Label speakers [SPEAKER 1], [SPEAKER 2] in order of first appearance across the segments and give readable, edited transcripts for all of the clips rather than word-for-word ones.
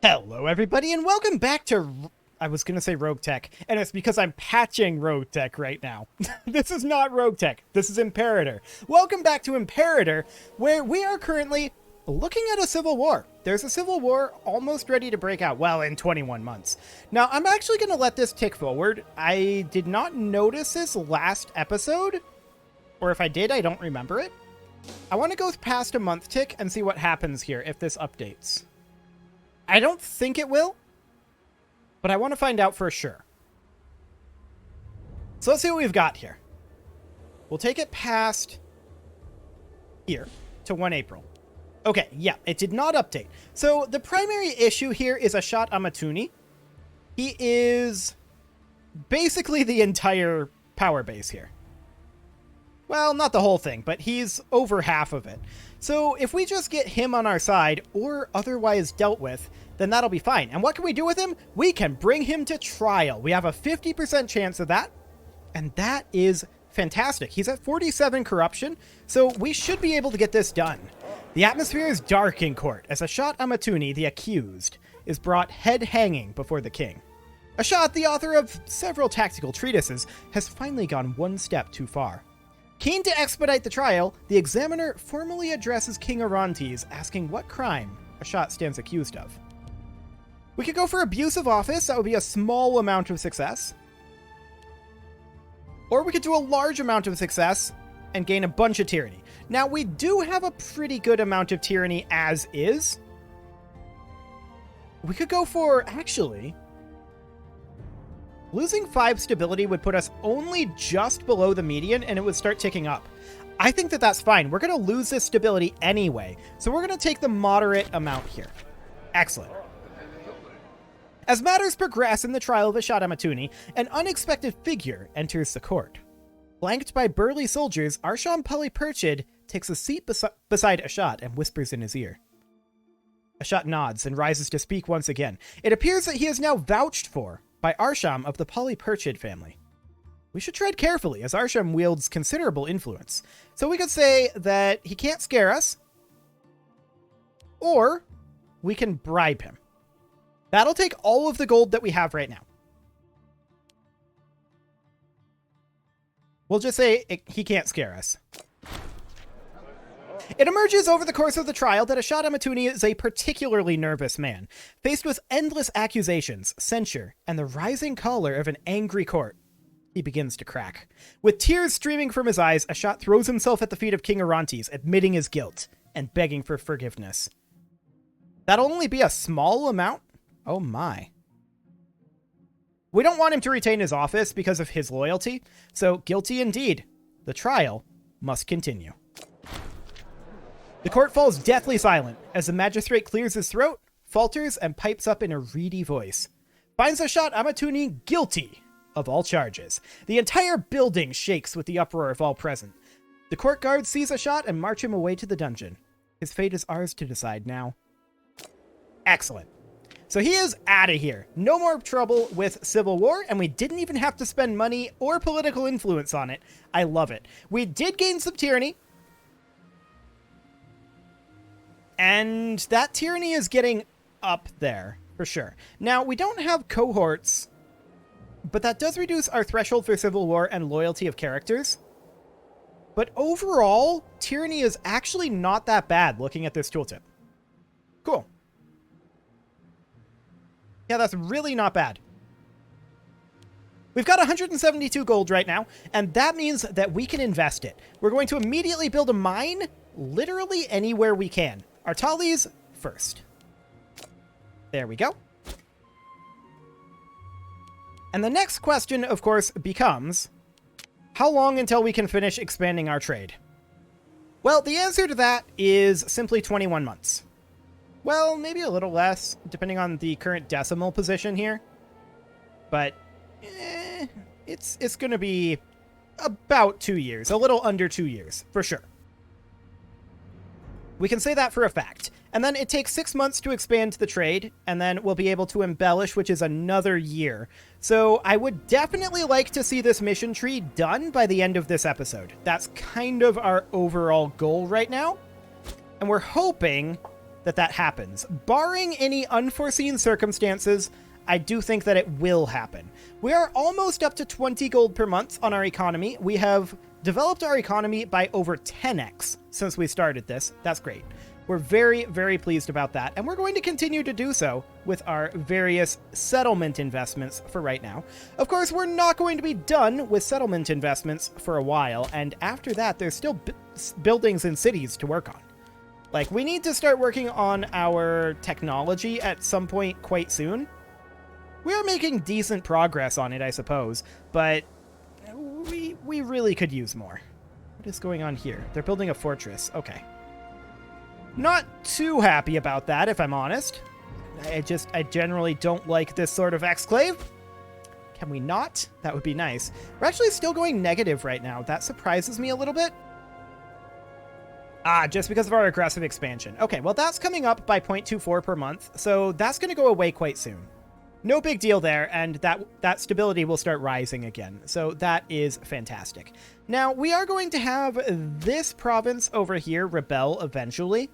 [SPEAKER 1] Hello, everybody, and welcome back to... I was going to say Rogue Tech, and it's because I'm patching Rogue Tech right now. This is not Rogue Tech. This is Imperator. Welcome back to Imperator, where we are currently looking at a civil war. There's a civil war almost ready to break out, well, in 21 months. Now, I'm actually going to let this tick forward. I did not notice this last episode, or if I did, I don't remember it. I want to go past a month tick and see what happens here if this updates. I don't think it will, but I want to find out for sure. So let's see what we've got here. We'll take it past here to 1 April. Okay, yeah, it did not update. So the primary issue here is Ashot Amatuni. He is basically the entire power base here. Well, not the whole thing, but he's over half of it. So if we just get him on our side, or otherwise dealt with, then that'll be fine. And what can we do with him? We can bring him to trial. We have a 50% chance of that, and that is fantastic. He's at 47 corruption, so we should be able to get this done. The atmosphere is dark in court, as Ashot Amatuni, the accused, is brought head-hanging before the king. Ashot, the author of several tactical treatises, has finally gone one step too far. Keen to expedite the trial, the examiner formally addresses King Orontes, asking what crime Ashot stands accused of. We could go for abuse of office. That would be a small amount of success. Or we could do a large amount of success and gain a bunch of tyranny. Now, we do have a pretty good amount of tyranny as is. We could go for, actually... losing 5 stability would put us only just below the median, and it would start ticking up. I think that that's fine. We're going to lose this stability anyway, so we're going to take the moderate amount here. Excellent. As matters progress in the trial of Ashot Amatuni, an unexpected figure enters the court. Flanked by burly soldiers, Arsham Polyperchid takes a seat beside Ashot and whispers in his ear. Ashot nods and rises to speak once again. It appears that he is now vouched for by Arsham of the Polyperchid family. We should tread carefully, as Arsham wields considerable influence. So we could say that he can't scare us, or we can bribe him. That'll take all of the gold that we have right now. We'll just say he can't scare us. It emerges over the course of the trial that Ashot Amatuni is a particularly nervous man, faced with endless accusations, censure, and the rising choler of an angry court. He begins to crack. With tears streaming from his eyes, Ashot throws himself at the feet of King Orontes, admitting his guilt and begging for forgiveness. That'll only be a small amount? Oh my. We don't want him to retain his office because of his loyalty, so guilty indeed. The trial must continue. The court falls deathly silent as the magistrate clears his throat, falters, and pipes up in a reedy voice. Finds Ashot Amatuni guilty of all charges. The entire building shakes with the uproar of all present. The court guards seize Ashot and march him away to the dungeon. His fate is ours to decide now. Excellent. So he is out of here. No more trouble with civil war, and we didn't even have to spend money or political influence on it. I love it. We did gain some tyranny, and that tyranny is getting up there, for sure. Now, we don't have cohorts, but that does reduce our threshold for civil war and loyalty of characters. But overall, tyranny is actually not that bad looking at this tooltip. Cool. Yeah, that's really not bad. We've got 172 gold right now, and that means that we can invest it. We're going to immediately build a mine literally anywhere we can. Artalis first. There we go. And the next question, of course, becomes, how long until we can finish expanding our trade? Well, the answer to that is simply 21 months. Well, maybe a little less, depending on the current decimal position here. But it's going to be about 2 years, a little under 2 years, for sure. We can say that for a fact. And then it takes 6 months to expand the trade, and then we'll be able to embellish, which is another year. So I would definitely like to see this mission tree done by the end of this episode. That's kind of our overall goal right now. And we're hoping that happens. Barring any unforeseen circumstances, I do think that it will happen. We are almost up to 20 gold per month on our economy. We have developed our economy by over 10x since we started this. That's great. We're very, very pleased about that, and we're going to continue to do so with our various settlement investments for right now. Of course, we're not going to be done with settlement investments for a while, and after that, there's still buildings and cities to work on. Like, we need to start working on our technology at some point quite soon. We are making decent progress on it, I suppose, but we really could use more. What is going on here? They're building a fortress. Okay. Not too happy about that, if I'm honest. I generally don't like this sort of exclave. Can we not? That would be nice. We're actually still going negative right now. That surprises me a little bit. Just because of our aggressive expansion. Okay, well, that's coming up by 0.24 per month, so that's going to go away quite soon. No big deal there, and that stability will start rising again, so that is fantastic. Now, we are going to have this province over here rebel eventually.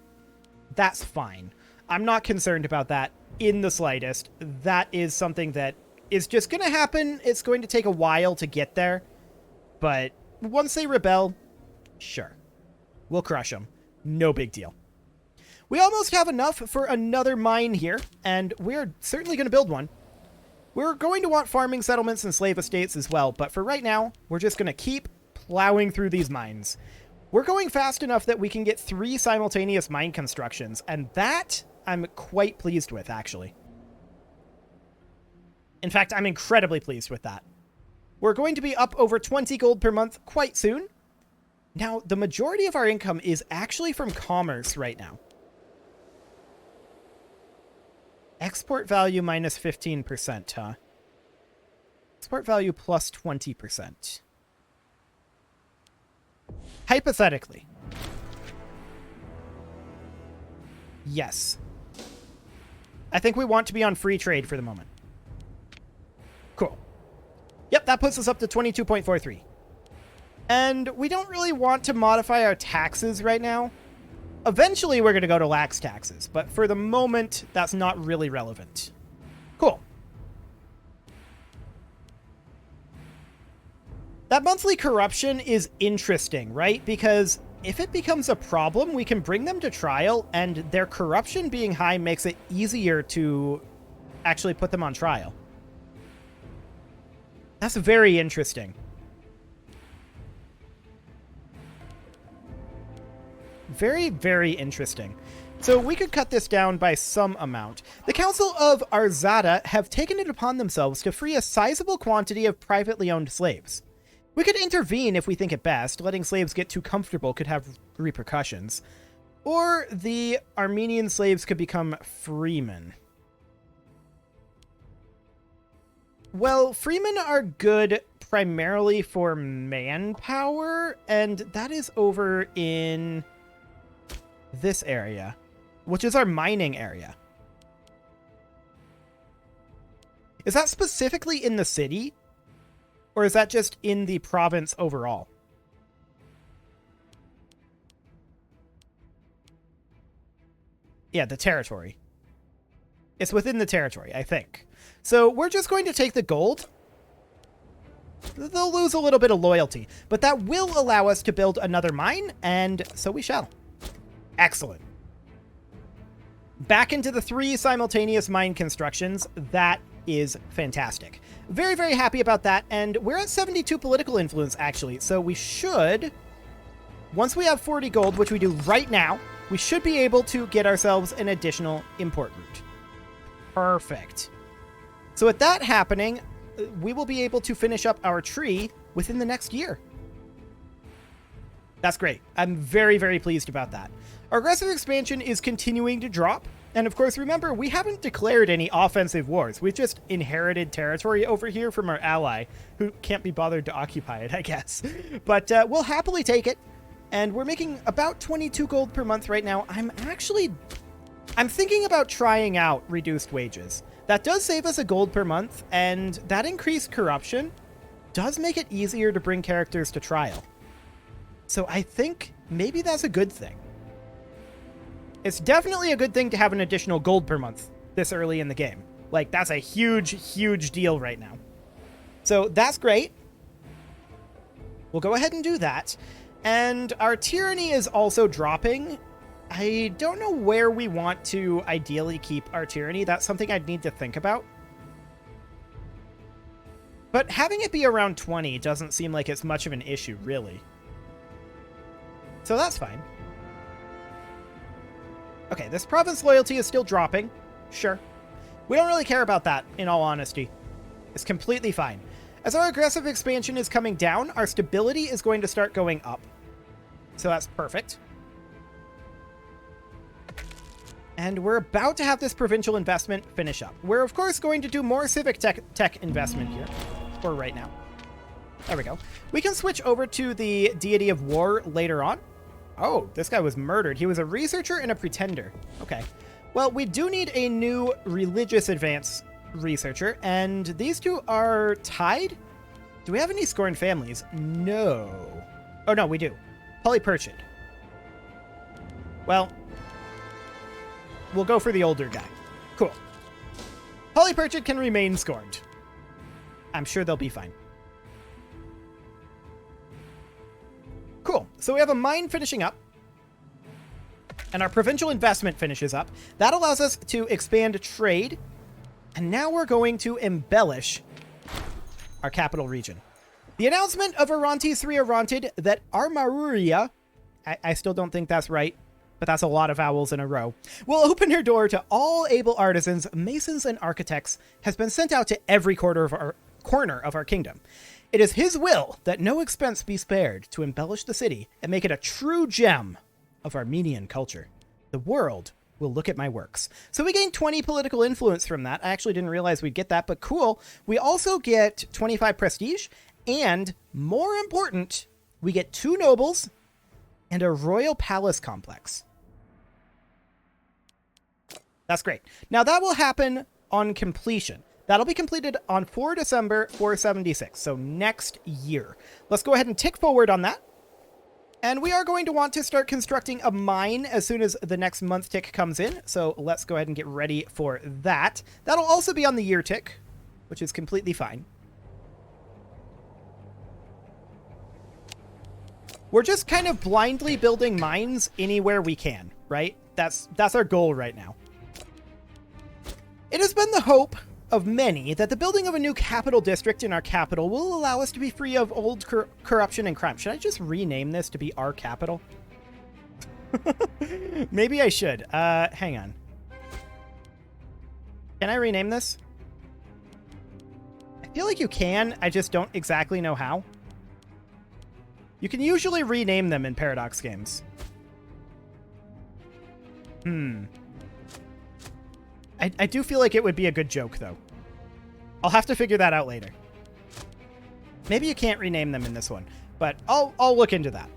[SPEAKER 1] That's fine. I'm not concerned about that in the slightest. That is something that is just going to happen. It's going to take a while to get there, but once they rebel, sure. We'll crush them. No big deal. We almost have enough for another mine here, and we're certainly going to build one. We're going to want farming settlements and slave estates as well, but for right now, we're just going to keep plowing through these mines. We're going fast enough that we can get 3 simultaneous mine constructions, and that I'm quite pleased with, actually. In fact, I'm incredibly pleased with that. We're going to be up over 20 gold per month quite soon. Now, the majority of our income is actually from commerce right now. Export value minus 15%, huh? Export value plus 20%. Hypothetically. Yes. I think we want to be on free trade for the moment. Cool. Yep, that puts us up to 22.43. And we don't really want to modify our taxes right now. Eventually, we're going to go to lax taxes, but for the moment, that's not really relevant. Cool. That monthly corruption is interesting, right? Because if it becomes a problem, we can bring them to trial, and their corruption being high makes it easier to actually put them on trial. That's very interesting. Very, very interesting. So we could cut this down by some amount. The Council of Arzada have taken it upon themselves to free a sizable quantity of privately owned slaves. We could intervene if we think it best. Letting slaves get too comfortable could have repercussions. Or the Armenian slaves could become freemen. Well, freemen are good primarily for manpower, and that is over in this area, which is our mining area. Is that specifically in the city? Or is that just in the province overall? Yeah, the territory. It's within the territory, I think. So we're just going to take the gold. They'll lose a little bit of loyalty, but that will allow us to build another mine, and so we shall. Excellent. Back into the 3 simultaneous mine constructions. That is fantastic. Very, very happy about that. And we're at 72 political influence, actually. So we should, once we have 40 gold, which we do right now, we should be able to get ourselves an additional import route. Perfect. So with that happening, we will be able to finish up our tree within the next year. That's great. I'm very, very pleased about that. Our aggressive expansion is continuing to drop. And of course, remember, we haven't declared any offensive wars. We've just inherited territory over here from our ally, who can't be bothered to occupy it, I guess. But we'll happily take it. And we're making about 22 gold per month right now. I'm thinking about trying out reduced wages. That does save us a gold per month, and that increased corruption does make it easier to bring characters to trial. So I think maybe that's a good thing. It's definitely a good thing to have an additional gold per month this early in the game. Like, that's a huge, huge deal right now. So that's great. We'll go ahead and do that. And our tyranny is also dropping. I don't know where we want to ideally keep our tyranny. That's something I'd need to think about. But having it be around 20 doesn't seem like it's much of an issue, really. So that's fine. Okay, this province loyalty is still dropping. Sure. We don't really care about that, in all honesty. It's completely fine. As our aggressive expansion is coming down, our stability is going to start going up. So that's perfect. And we're about to have this provincial investment finish up. We're, of course, going to do more civic tech investment here for right now. There we go. We can switch over to the deity of war later on. Oh, this guy was murdered. He was a researcher and a pretender. Okay. Well, we do need a new religious advance researcher, and these two are tied? Do we have any scorned families? No. Oh, no, we do. Polyperchid. Well, we'll go for the older guy. Cool. Polyperchid can remain scorned. I'm sure they'll be fine. Cool. So we have a mine finishing up. And our provincial investment finishes up. That allows us to expand trade. And now we're going to embellish our capital region. The announcement of Orontes rearonted that Armaruria, I still don't think that's right, but that's a lot of vowels in a row, will open her door to all able artisans, masons, and architects, has been sent out to every corner of our kingdom. It is his will that no expense be spared to embellish the city and make it a true gem of Armenian culture. The world will look at my works. So we gain 20 political influence from that. I actually didn't realize we'd get that, but cool. We also get 25 prestige, and more important, we get 2 nobles and a royal palace complex. That's great. Now that will happen on completion. That'll be completed on 4 December 476, so next year. Let's go ahead and tick forward on that. And we are going to want to start constructing a mine as soon as the next month tick comes in. So let's go ahead and get ready for that. That'll also be on the year tick, which is completely fine. We're just kind of blindly building mines anywhere we can, right? That's our goal right now. It has been the hope of many that the building of a new capital district in our capital will allow us to be free of old corruption and crime. Should I just rename this to be our capital? Maybe I should. Hang on. Can I rename this? I feel like you can. I just don't exactly know how. You can usually rename them in Paradox games. I do feel like it would be a good joke, though. I'll have to figure that out later. Maybe you can't rename them in this one, but I'll look into that.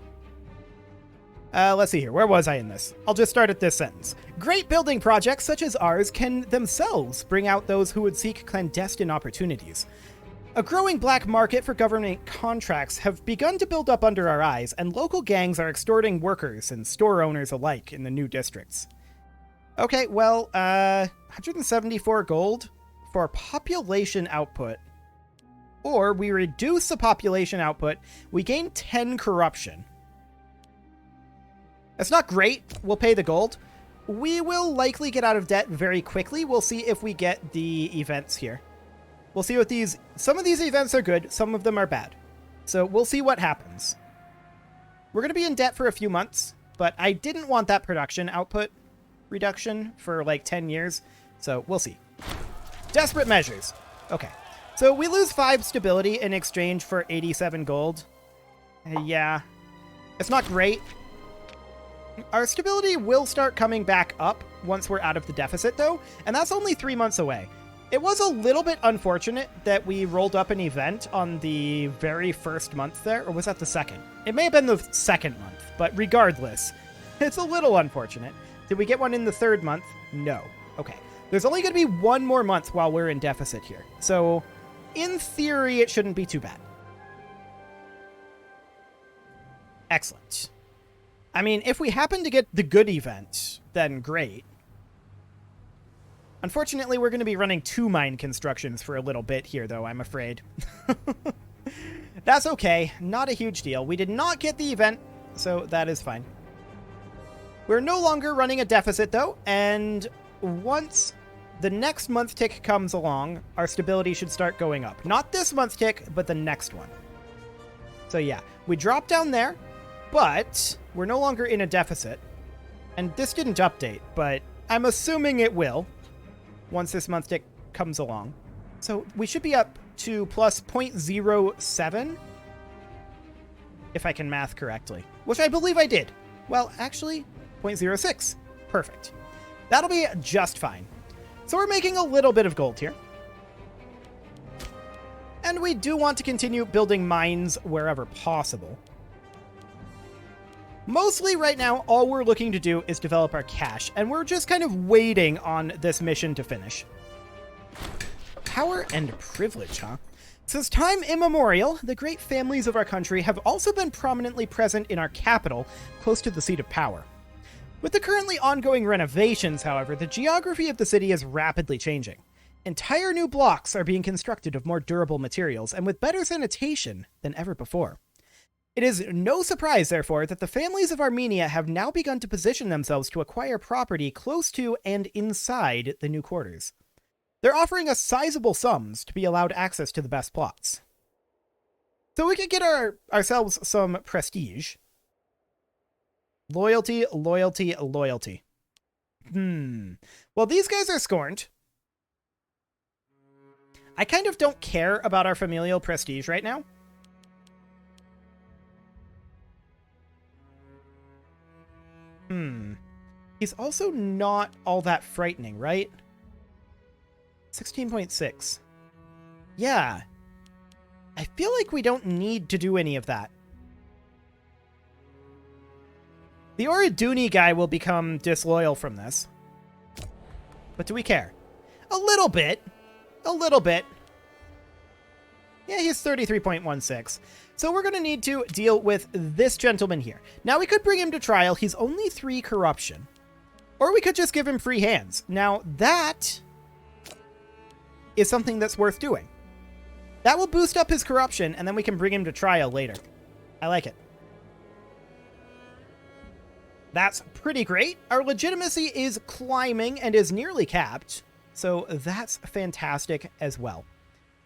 [SPEAKER 1] Let's see here. Where was I in this? I'll just start at this sentence. Great building projects such as ours can themselves bring out those who would seek clandestine opportunities. A growing black market for government contracts have begun to build up under our eyes, and local gangs are extorting workers and store owners alike in the new districts. Okay, well, 174 gold for population output. Or we reduce the population output, we gain 10 corruption. That's not great. We'll pay the gold. We will likely get out of debt very quickly. We'll see if we get the events here. We'll see what these... Some of these events are good, some of them are bad. So we'll see what happens. We're going to be in debt for a few months, but I didn't want that production output reduction for like 10 years, so we'll see. Desperate measures. Okay, so we lose 5 stability in exchange for 87 gold. Yeah, it's not great. Our stability will start coming back up once we're out of the deficit, though, and that's only 3 months away. It was a little bit unfortunate that we rolled up an event on the very first month there, or was that the second? It may have been the second month, but regardless, it's a little unfortunate. Did we get one in the 3rd month? No. Okay. There's only going to be 1 more month while we're in deficit here. So, in theory, it shouldn't be too bad. Excellent. I mean, if we happen to get the good event, then great. Unfortunately, we're going to be running 2 mine constructions for a little bit here, though, I'm afraid. That's okay. Not a huge deal. We did not get the event, so that is fine. We're no longer running a deficit, though, and once the next month tick comes along, our stability should start going up. Not this month tick, but the next one. So yeah, we dropped down there, but we're no longer in a deficit. And this didn't update, but I'm assuming it will once this month tick comes along. So we should be up to plus 0.07, if I can math correctly, which I believe I did. Well, actually, 0.06. Perfect. That'll be just fine. So we're making a little bit of gold here. And we do want to continue building mines wherever possible. Mostly right now, all we're looking to do is develop our cash, and we're just kind of waiting on this mission to finish. Power and privilege, huh? Since time immemorial, the great families of our country have also been prominently present in our capital, close to the seat of power. With the currently ongoing renovations, however, the geography of the city is rapidly changing. Entire new blocks are being constructed of more durable materials and with better sanitation than ever before. It is no surprise, therefore, that the families of Armenia have now begun to position themselves to acquire property close to and inside the new quarters. They're offering us sizable sums to be allowed access to the best plots. So we could get ourselves some prestige. Loyalty, loyalty, loyalty. Well, these guys are scorned. I kind of don't care about our familial prestige right now. He's also not all that frightening, right? 16.6. Yeah. I feel like we don't need to do any of that. The Oriduni guy will become disloyal from this. But do we care? A little bit. A little bit. Yeah, he's 33.16. So we're going to need to deal with this gentleman here. Now, we could bring him to trial. He's only 3 corruption. Or we could just give him free hands. Now, that is something that's worth doing. That will boost up his corruption, and then we can bring him to trial later. I like it. That's pretty great. Our legitimacy is climbing and is nearly capped. So that's fantastic as well.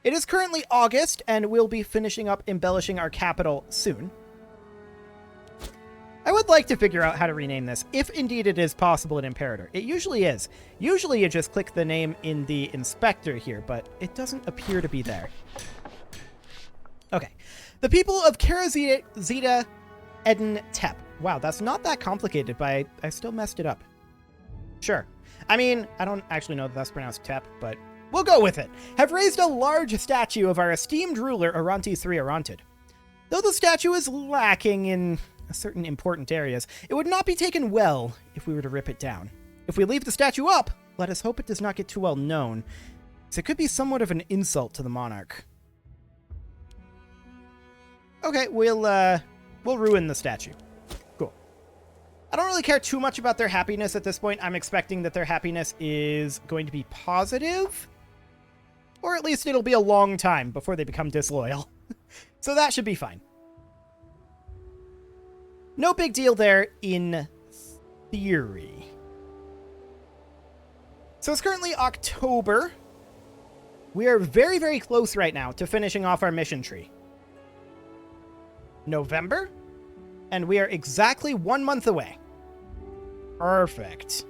[SPEAKER 1] It is currently August, and we'll be finishing up embellishing our capital soon. I would like to figure out how to rename this, if indeed it is possible in Imperator. It usually is. Usually you just click the name in the inspector here, but it doesn't appear to be there. Okay. The people of Karazita Eden Tep. Wow, that's not that complicated, but I still messed it up. Sure. I mean, I don't actually know that that's pronounced Tep, but we'll go with it. Have raised a large statue of our esteemed ruler, Orontes III Orontid. Though the statue is lacking in certain important areas, it would not be taken well if we were to rip it down. If we leave the statue up, let us hope it does not get too well known, as it could be somewhat of an insult to the monarch. Okay, we'll ruin the statue. Cool. I don't really care too much about their happiness at this point. I'm expecting that their happiness is going to be positive, or at least it'll be a long time before they become disloyal. So that should be fine. No big deal there in theory. So it's currently October. We are very, very close right now to finishing off our mission tree. November, and we are exactly 1 month away. Perfect.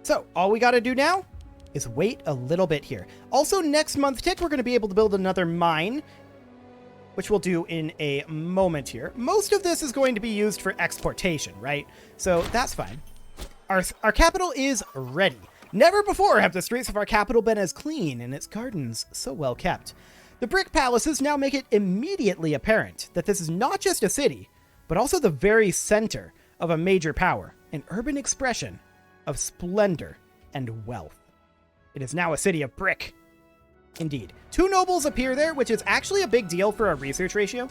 [SPEAKER 1] So all we got to do now is wait a little bit here. Also, next month tick, we're going to be able to build another mine, which we'll do in a moment here. Most of this is going to be used for exportation, right? So that's fine. Our capital is ready. Never before have the streets of our capital been as clean and its gardens so well kept. The brick palaces now make it immediately apparent that this is not just a city, but also the very center of a major power, an urban expression of splendor and wealth. It is now a city of brick. Indeed. 2 nobles appear there, which is actually a big deal for our research ratio.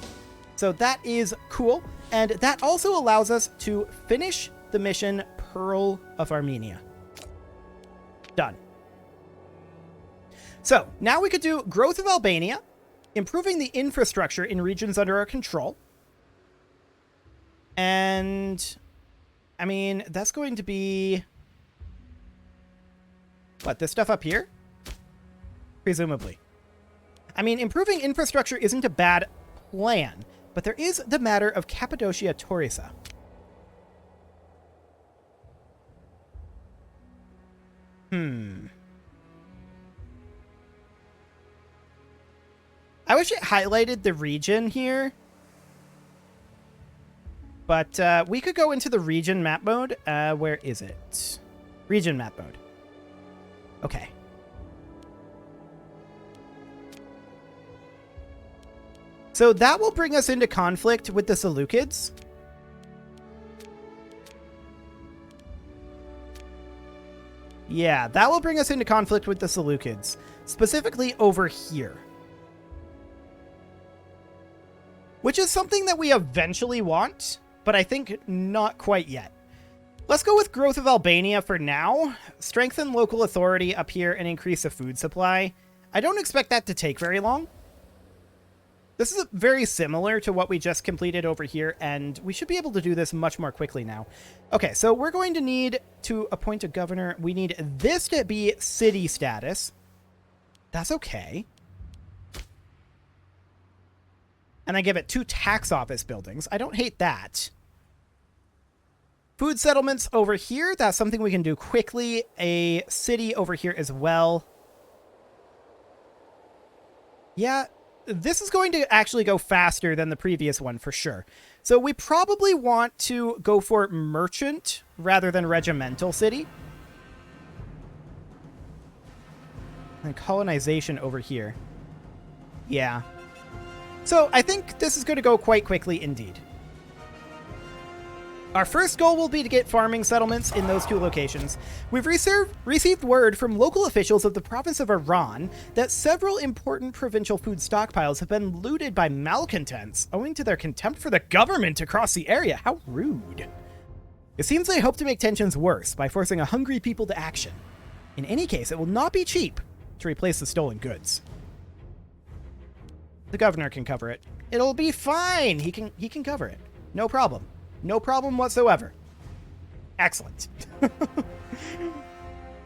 [SPEAKER 1] So that is cool. And that also allows us to finish the mission Pearl of Armenia. Done. So now we could do Growth of Albania, improving the infrastructure in regions under our control. And I mean, that's going to be what, this stuff up here? Presumably. I mean, improving infrastructure isn't a bad plan, but there is the matter of Cappadocia Taurisa. I wish it highlighted the region here. But we could go into the region map mode. Where is it? Region map mode. Okay. So that will bring us into conflict with the Seleucids. Yeah, that will bring us into conflict with the Seleucids, specifically over here. Which is something that we eventually want, but I think not quite yet. Let's go with Growth of Albania for now. Strengthen local authority up here and increase the food supply. I don't expect that to take very long. This is very similar to what we just completed over here, and we should be able to do this much more quickly now. Okay, so we're going to need to appoint a governor. We need this to be city status. That's okay. And I give it 2 tax office buildings. I don't hate that. Food settlements over here. That's something we can do quickly. A city over here as well. Yeah, this is going to actually go faster than the previous one for sure. So we probably want to go for merchant rather than regimental city. And colonization over here. Yeah. So I think this is going to go quite quickly indeed. Our first goal will be to get farming settlements in those 2 locations. We've received word from local officials of the province of Iran that several important provincial food stockpiles have been looted by malcontents owing to their contempt for the government across the area. How rude. It seems they hope to make tensions worse by forcing a hungry people to action. In any case, it will not be cheap to replace the stolen goods. The governor can cover it. It'll be fine. He can cover it. No problem. No problem whatsoever. Excellent.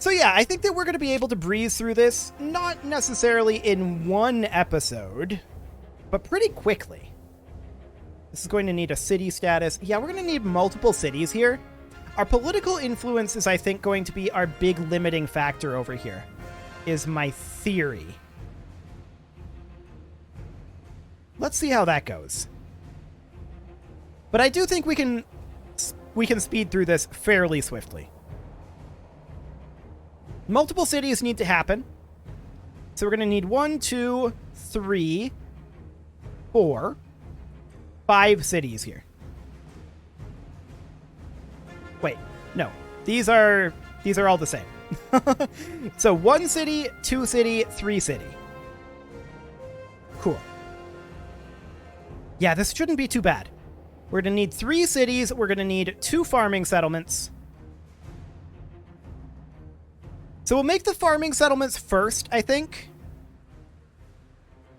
[SPEAKER 1] So yeah, I think that we're going to be able to breeze through this, not necessarily in one episode, but pretty quickly. This is going to need a city status. Yeah, we're going to need multiple cities here. Our political influence is, I think, going to be our big limiting factor over here, is my theory. Let's see how that goes. But I do think we can speed through this fairly swiftly. Multiple cities need to happen. So we're going to need 1, 2, 3, 4, 5 cities here. Wait, no. These are all the same. So 1 city, 2 city, 3 city. Cool. Yeah, this shouldn't be too bad. We're going to need 3 cities. We're going to need 2 farming settlements. So we'll make the farming settlements first, I think.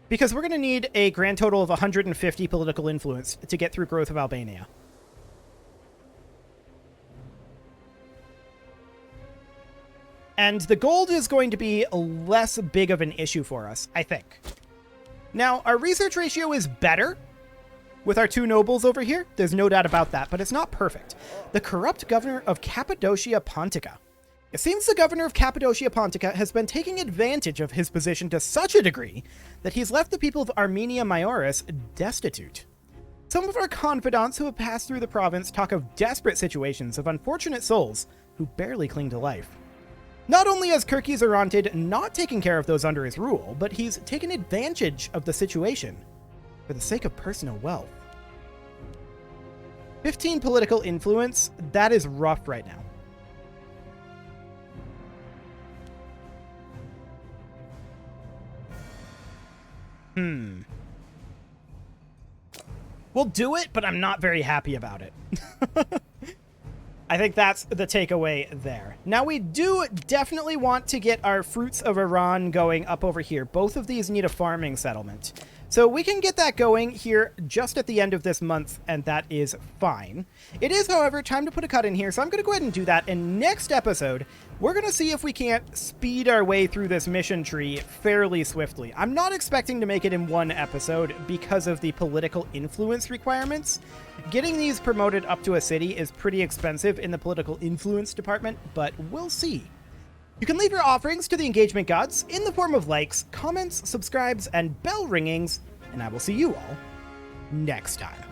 [SPEAKER 1] Because we're going to need a grand total of 150 political influence to get through Growth of Albania. And the gold is going to be less big of an issue for us, I think. Now, our research ratio is better with our 2 nobles over here. There's no doubt about that, but it's not perfect. The corrupt governor of Cappadocia Pontica. It seems the governor of Cappadocia Pontica has been taking advantage of his position to such a degree that he's left the people of Armenia Majoris destitute. Some of our confidants who have passed through the province talk of desperate situations of unfortunate souls who barely cling to life. Not only has Kirkis Arantid not taken care of those under his rule, but he's taken advantage of the situation for the sake of personal wealth. 15 political influence, that is rough right now. We'll do it, but I'm not very happy about it. I think that's the takeaway there. Now, we do definitely want to get our Fruits of Iran going up over here. Both of these need a farming settlement. So we can get that going here just at the end of this month, and that is fine. It is, however, time to put a cut in here, so I'm going to go ahead and do that. And next episode, we're going to see if we can't speed our way through this mission tree fairly swiftly. I'm not expecting to make it in one episode because of the political influence requirements. Getting these promoted up to a city is pretty expensive in the political influence department, but we'll see. You can leave your offerings to the engagement gods in the form of likes, comments, subscribes, and bell ringings, and I will see you all next time.